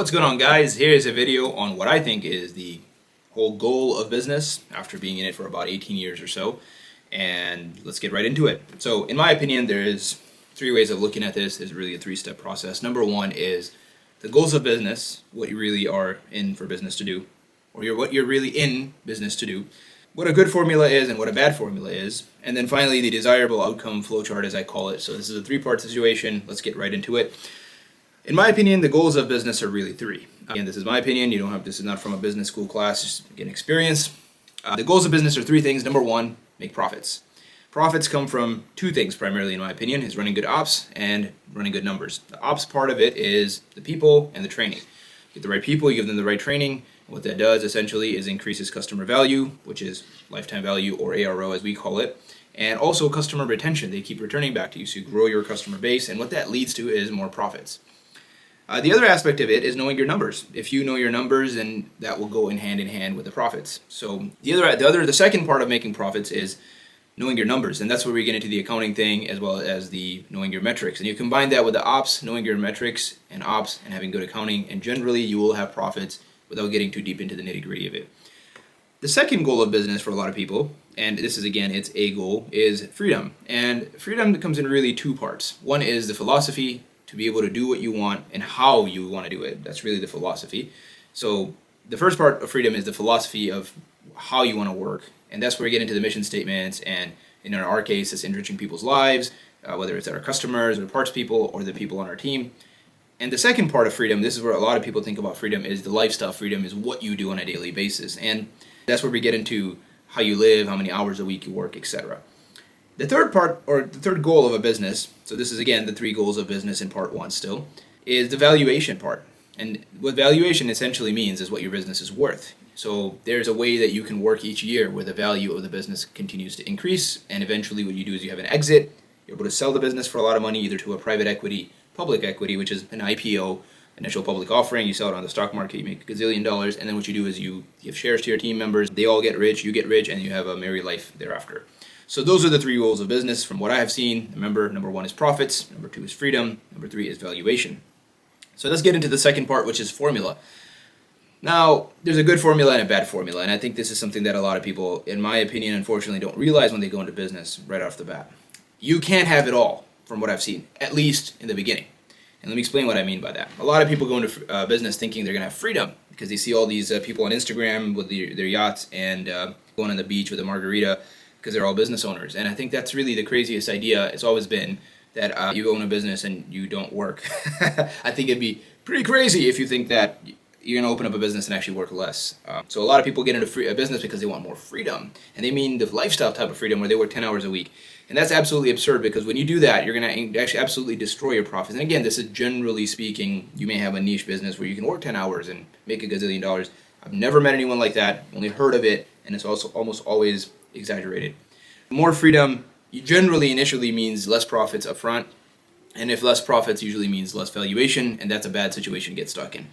What's going on, guys? Here's a video on what I think is the whole goal of business after being in it for about 18 years or so. And let's get right into it. So in my opinion, there's three ways of looking at this. It's really a three-step process. Number one is the goals of business, what you really are in for business to do, or what you're really in business to do, what a good formula is and what a bad formula is, and then finally the desirable outcome flowchart, as I call it. So this is a three-part situation. Let's get right into it. In my opinion, the goals of business are really three. Again, this is my opinion. This is not from a business school class, just get experience. The goals of business are three things. Number one, make profits. Profits come from two things primarily, in my opinion, is running good ops and running good numbers. The ops part of it is the people and the training. Get the right people, you give them the right training. What that does essentially is increases customer value, which is lifetime value or ARO as we call it, and also customer retention. They keep returning back to you, so you grow your customer base, and what that leads to is more profits. The other aspect of it is knowing your numbers. If you know your numbers, then that will go in hand with the profits. So the second part of making profits is knowing your numbers, and that's where we get into the accounting thing as well as the knowing your metrics. And you combine that with the ops, knowing your metrics and ops, and having good accounting, and generally you will have profits without getting too deep into the nitty-gritty of it. The second goal of business for a lot of people, and this is again, it's a goal, is freedom. And freedom comes in really two parts. One is the philosophy to be able to do what you want and how you want to do it. That's really the philosophy. So the first part of freedom is the philosophy of how you want to work. And that's where we get into the mission statements. And in our case, it's enriching people's lives, whether it's our customers or parts people or the people on our team. And the second part of freedom, this is where a lot of people think about freedom, is the lifestyle freedom, is what you do on a daily basis. And that's where we get into how you live, how many hours a week you work, etc. The third part, or the third goal of a business, so this is again the three goals of business in part one still, is the valuation part. And what valuation essentially means is what your business is worth. So there's a way that you can work each year where the value of the business continues to increase, and eventually what you do is you have an exit. You're able to sell the business for a lot of money, either to a private equity, public equity, which is an IPO, initial public offering. You sell it on the stock market, you make a gazillion dollars, and then what you do is you give shares to your team members. They all get rich, you get rich, and you have a merry life thereafter. So those are the three goals of business from what I have seen. Remember, number one is profits, number two is freedom, number three is valuation. So let's get into the second part, which is formula. Now, there's a good formula and a bad formula, and I think this is something that a lot of people, in my opinion, unfortunately don't realize when they go into business right off the bat. You can't have it all, from what I've seen, at least in the beginning. And let me explain what I mean by that. A lot of people go into business thinking they're going to have freedom because they see all these people on Instagram with their yachts and going on the beach with a margarita, because they're all business owners. And I think that's really the craziest idea. It's always been that you own a business and you don't work. I think it'd be pretty crazy if you think that you're going to open up a business and actually work less. So a lot of people get into a business because they want more freedom. And they mean the lifestyle type of freedom where they work 10 hours a week. And that's absolutely absurd, because when you do that, you're going to actually absolutely destroy your profits. And again, this is generally speaking, you may have a niche business where you can work 10 hours and make a gazillion dollars. I've never met anyone like that, only heard of it, and it's also almost always exaggerated. More freedom generally initially means less profits up front, and if less profits usually means less valuation, and that's a bad situation to get stuck in.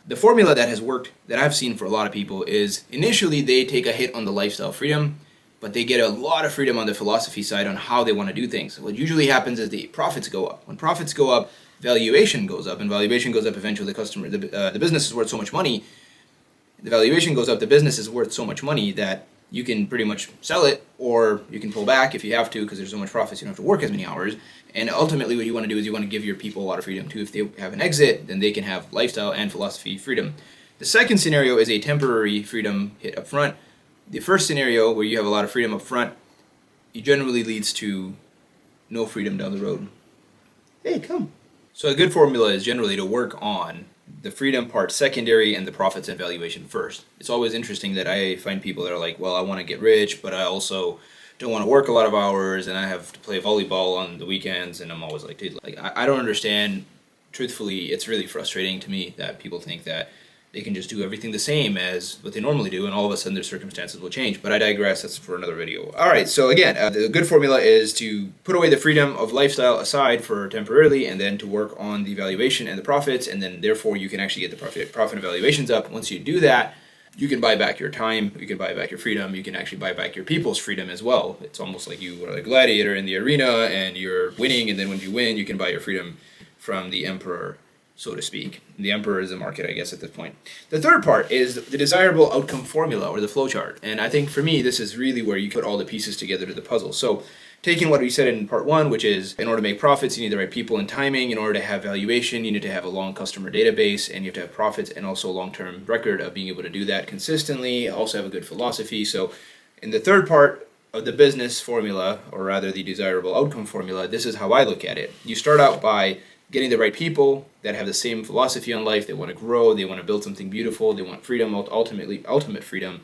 The formula that has worked, that I've seen for a lot of people, is initially they take a hit on the lifestyle freedom, but they get a lot of freedom on the philosophy side on how they want to do things. What usually happens is the profits go up. When profits go up, valuation goes up, and valuation goes up, eventually the business is worth so much money. The valuation goes up, the business is worth so much money that you can pretty much sell it, or you can pull back if you have to, because there's so much profits you don't have to work as many hours. And ultimately what you want to do is you want to give your people a lot of freedom too. If they have an exit, then they can have lifestyle and philosophy freedom. The second scenario is a temporary freedom hit up front. The first scenario, where you have a lot of freedom up front, it generally leads to no freedom down the road. Hey, come. So a good formula is generally to work on the freedom part secondary and the profits and valuation first. It's always interesting that I find people that are like, well, I want to get rich, but I also don't want to work a lot of hours, and I have to play volleyball on the weekends, and I'm always like, dude, I don't understand. Truthfully, it's really frustrating to me that people think that they can just do everything the same as what they normally do, and all of a sudden their circumstances will change. But I digress, that's for another video. Alright, so again, the good formula is to put away the freedom of lifestyle aside for temporarily, and then to work on the valuation and the profits, and then therefore you can actually get the profit and valuations up. Once you do that, you can buy back your time, you can buy back your freedom, you can actually buy back your people's freedom as well. It's almost like you are a gladiator in the arena and you're winning, and then when you win, you can buy your freedom from the emperor so to speak. The emperor is the market, I guess, at this point. The third part is the desirable outcome formula, or the flowchart. And I think for me, this is really where you put all the pieces together to the puzzle. So taking what we said in part one, which is in order to make profits, you need the right people and timing. In order to have valuation, you need to have a long customer database, and you have to have profits and also a long-term record of being able to do that consistently. Also have a good philosophy. So in the third part of the business formula, or rather the desirable outcome formula, this is how I look at it. You start out by getting the right people that have the same philosophy on life. They want to grow, they want to build something beautiful, they want freedom, ultimate freedom.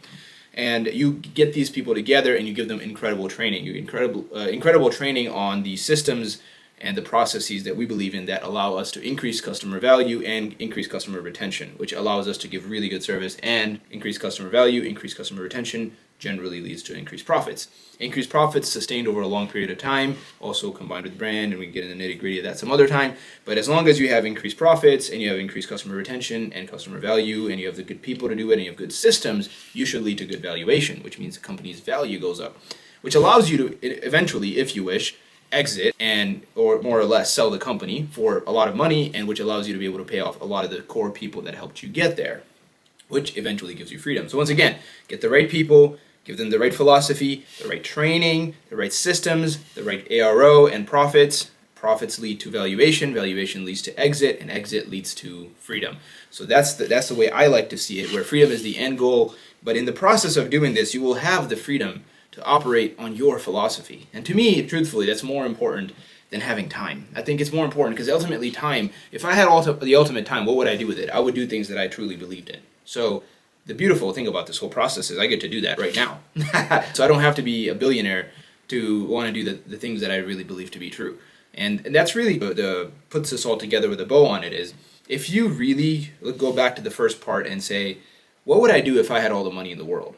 And you get these people together and you give them incredible training. Incredible training on the systems and the processes that we believe in that allow us to increase customer value and increase customer retention, which allows us to give really good service and increase customer value, increase customer retention, generally leads to increased profits. Increased profits sustained over a long period of time, also combined with brand, and we can get into the nitty-gritty of that some other time. But as long as you have increased profits and you have increased customer retention and customer value and you have the good people to do it and you have good systems, you should lead to good valuation, which means the company's value goes up, which allows you to eventually, if you wish, exit and or more or less sell the company for a lot of money, and which allows you to be able to pay off a lot of the core people that helped you get there, which eventually gives you freedom. So once again, get the right people, give them the right philosophy, the right training, the right systems, the right ARO and profits. Profits lead to valuation, valuation leads to exit, and exit leads to freedom. So that's the way I like to see it, where freedom is the end goal. But in the process of doing this, you will have the freedom to operate on your philosophy. And to me, truthfully, that's more important than having time. I think it's more important because ultimately time, if I had the ultimate time, what would I do with it? I would do things that I truly believed in. So the beautiful thing about this whole process is I get to do that right now. So I don't have to be a billionaire to want to do the things that I really believe to be true. And that's really the puts this all together with a bow on it is, if you really go back to the first part and say, what would I do if I had all the money in the world?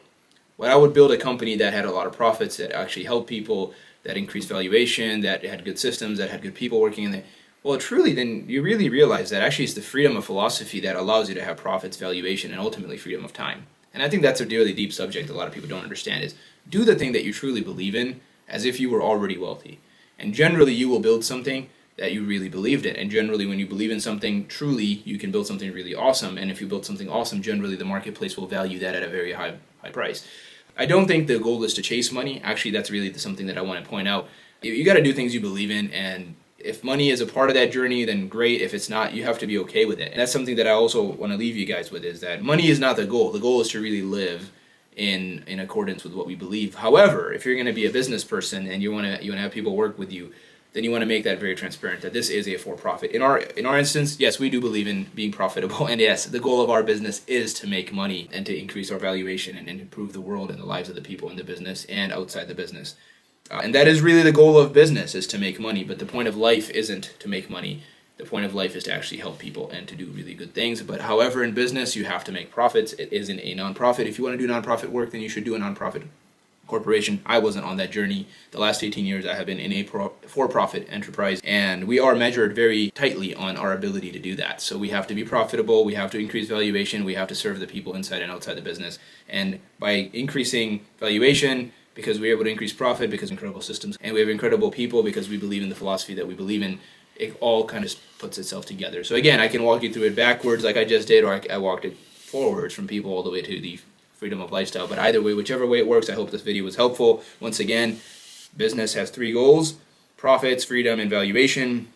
Well, I would build a company that had a lot of profits, that actually helped people, that increased valuation, that had good systems, that had good people working in there. Well, truly, then you really realize that actually it's the freedom of philosophy that allows you to have profits, valuation, and ultimately freedom of time. And I think that's a really deep subject a lot of people don't understand is, do the thing that you truly believe in as if you were already wealthy. And generally, you will build something that you really believed in. And generally, when you believe in something truly, you can build something really awesome. And if you build something awesome, generally the marketplace will value that at a very high price. I don't think the goal is to chase money. Actually, that's really something that I want to point out. You got to do things you believe in, and if money is a part of that journey, then great. If it's not, you have to be okay with it. And that's something that I also want to leave you guys with, is that money is not the goal. The goal is to really live in accordance with what we believe. However, if you're going to be a business person and you want to have people work with you, then you want to make that very transparent that this is a for-profit. In our instance, yes, we do believe in being profitable, and yes, the goal of our business is to make money and to increase our valuation and improve the world and the lives of the people in the business and outside the business. And that is really the goal of business, is to make money. But the point of life isn't to make money. The point of life is to actually help people and to do really good things. But however, in business, you have to make profits. It isn't a nonprofit. If you want to do nonprofit work, then you should do a nonprofit corporation. I wasn't on that journey. The last 18 years I have been in a for-profit enterprise, and we are measured very tightly on our ability to do that. So we have to be profitable, we have to increase valuation, we have to serve the people inside and outside the business. And by increasing valuation, because we're able to increase profit because of incredible systems, and we have incredible people because we believe in the philosophy that we believe in, it all kind of puts itself together. So again, I can walk you through it backwards like I just did, or I walked it forwards from people all the way to the freedom of lifestyle. But either way, whichever way it works, I hope this video was helpful. Once again, business has 3 goals: profits, freedom, and valuation.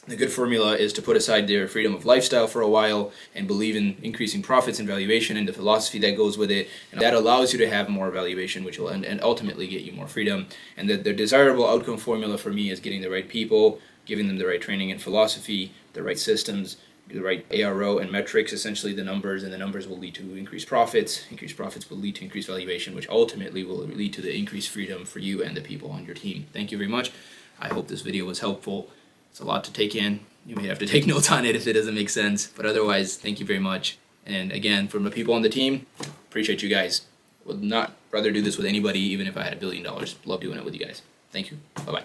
The good formula is to put aside their freedom of lifestyle for a while and believe in increasing profits and valuation and the philosophy that goes with it. And that allows you to have more valuation, which will and ultimately get you more freedom. And the desirable outcome formula for me is getting the right people, giving them the right training and philosophy, the right systems, the right ARO and metrics, essentially the numbers, and the numbers will lead to increased profits. Increased profits will lead to increased valuation, which ultimately will lead to the increased freedom for you and the people on your team. Thank you very much. I hope this video was helpful. It's a lot to take in. You may have to take notes on it if it doesn't make sense, but otherwise, thank you very much. And again, from the people on the team, appreciate you guys. Would not rather do this with anybody, even if I had $1 billion. Love doing it with you guys. Thank you. Bye-bye.